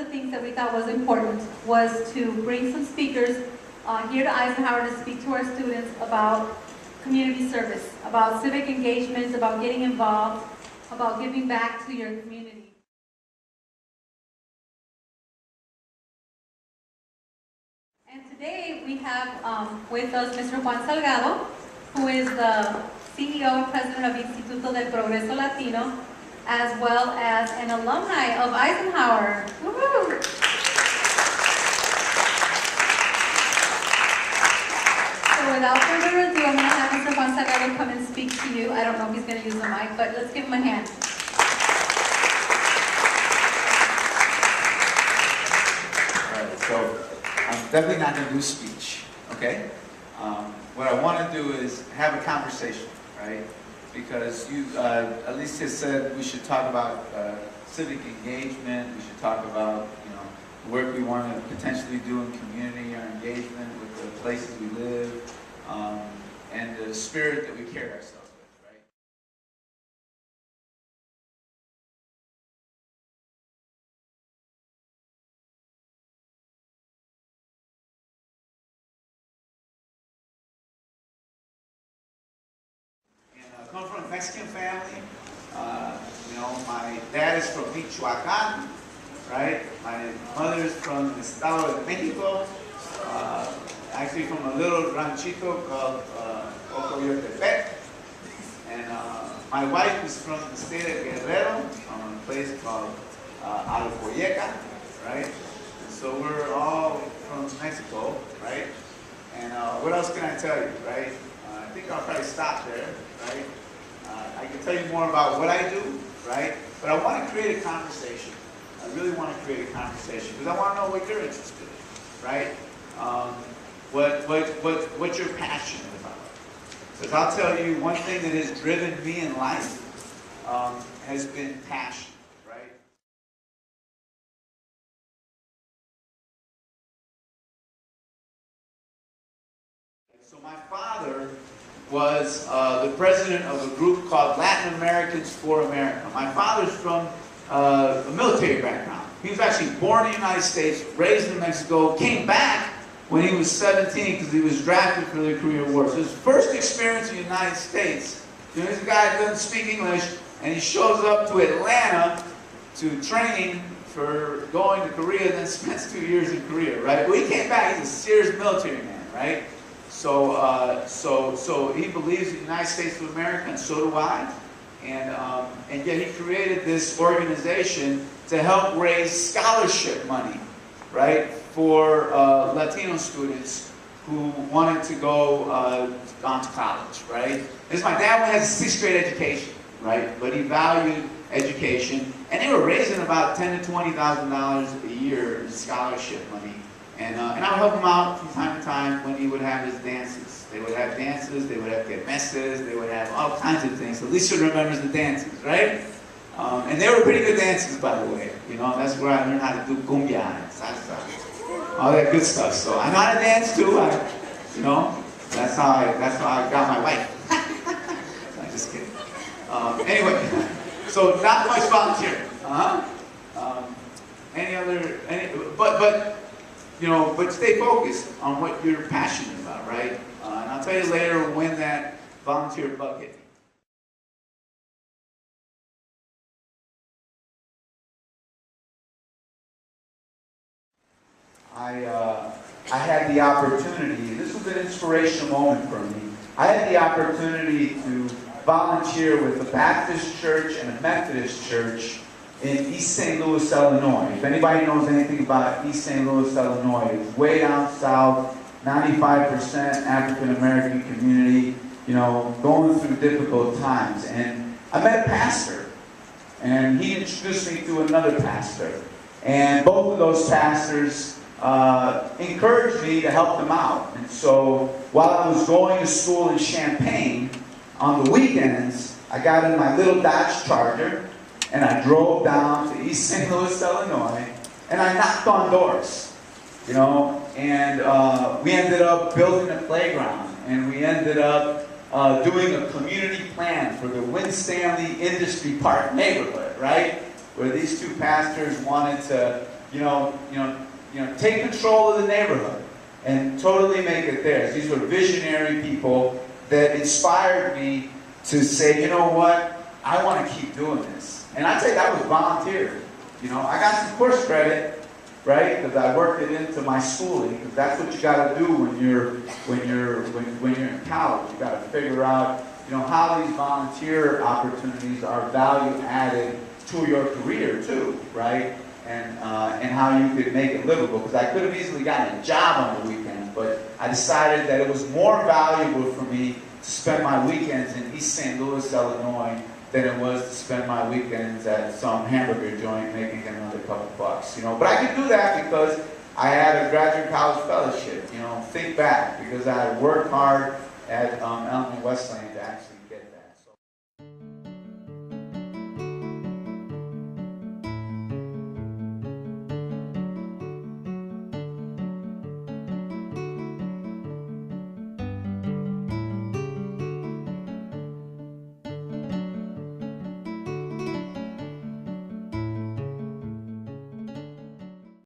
the things that we thought was important was to bring some speakers here to Eisenhower to speak to our students about community service, about civic engagement, about getting involved, about giving back to your community. And today we have with us Mr. Juan Salgado, who is the CEO and President of Instituto Del Progreso Latino, as well as an alumni of Eisenhower. Woo-hoo! So without further ado, I'm going to have Mr. Juan Salgado come and speak to you. I don't know if he's going to use the mic, but let's give him a hand. All right, so I'm definitely not going to do speech, okay? What I want to do is have a conversation, right? Because you, Alicia said we should talk about civic engagement, we should talk about, the work we want to potentially do in community, our engagement with the places we live, and the spirit that we carry ourselves with, right? And I come from a Mexican family. My dad is from Michoacán, right? My mother is from the Estado de Mexico, actually from a little ranchito called Ocoyotepec. And my wife is from the state of Guerrero, from a place called Alcoyeca, right? And so we're all from Mexico, right? And what else can I tell you, right? I think I'll probably stop there, right? I can tell you more about what I do, right? But I want to create a conversation. I really want to create a conversation because I want to know what you're interested in, right? What you're passionate about. Because I'll tell you, one thing that has driven me in life has been passion, right? So my father was the president of a group called Latin Americans for America. My father's from a military background. He was actually born in the United States, raised in Mexico, came back when he was 17 because he was drafted for the Korean War. So his first experience in the United States, he's a guy who doesn't speak English, and he shows up to Atlanta to train for going to Korea, and then spends 2 years in Korea, right? But he came back, he's a serious military man, right? So he believes in the United States of America, and so do I. And yet he created this organization to help raise scholarship money, right, for Latino students who wanted to go on to college, right? Because my dad has a 6th grade education, right, but he valued education, and they were raising about $10,000 to $20,000 a year in scholarship money. And I would help him out from time to time when he would have his dances. They would have dances, they would have messes, they would have all kinds of things. Alicia remembers the dances, right? And they were pretty good dances, by the way. That's where I learned how to do cumbia and salsa, all that good stuff. So I know how to dance too. That's how I got my wife. I'm just kidding. Anyway, so not much volunteering. But stay focused on what you're passionate about, right? And I'll tell you later when that volunteer bug hit me. I had the opportunity, this was an inspirational moment for me. I had the opportunity to volunteer with a Baptist church and a Methodist church in East St. Louis, Illinois. If anybody knows anything about East St. Louis, Illinois, it's way down south, 95% African American community, going through difficult times. And I met a pastor, and he introduced me to another pastor. And both of those pastors encouraged me to help them out. And so while I was going to school in Champaign, on the weekends, I got in my little Dodge Charger, and I drove down to East St. Louis, Illinois, and I knocked on doors, and we ended up building a playground, and we ended up doing a community plan for the Winstanley Industry Park neighborhood, right? Where these two pastors wanted to take control of the neighborhood and totally make it theirs. These were visionary people that inspired me to say, you know what, I want to keep doing this. And I'd say that was volunteer. I got some course credit, right? Because I worked it into my schooling. Because that's what you got to do when you're in college. You got to figure out, how these volunteer opportunities are value added to your career too, right? And how you could make it livable. Because I could have easily gotten a job on the weekends, but I decided that it was more valuable for me to spend my weekends in East St. Louis, Illinois, than it was to spend my weekends at some hamburger joint making another couple bucks. But I could do that because I had a graduate college fellowship. Think back, because I had worked hard at Elm and Wesleyan to actually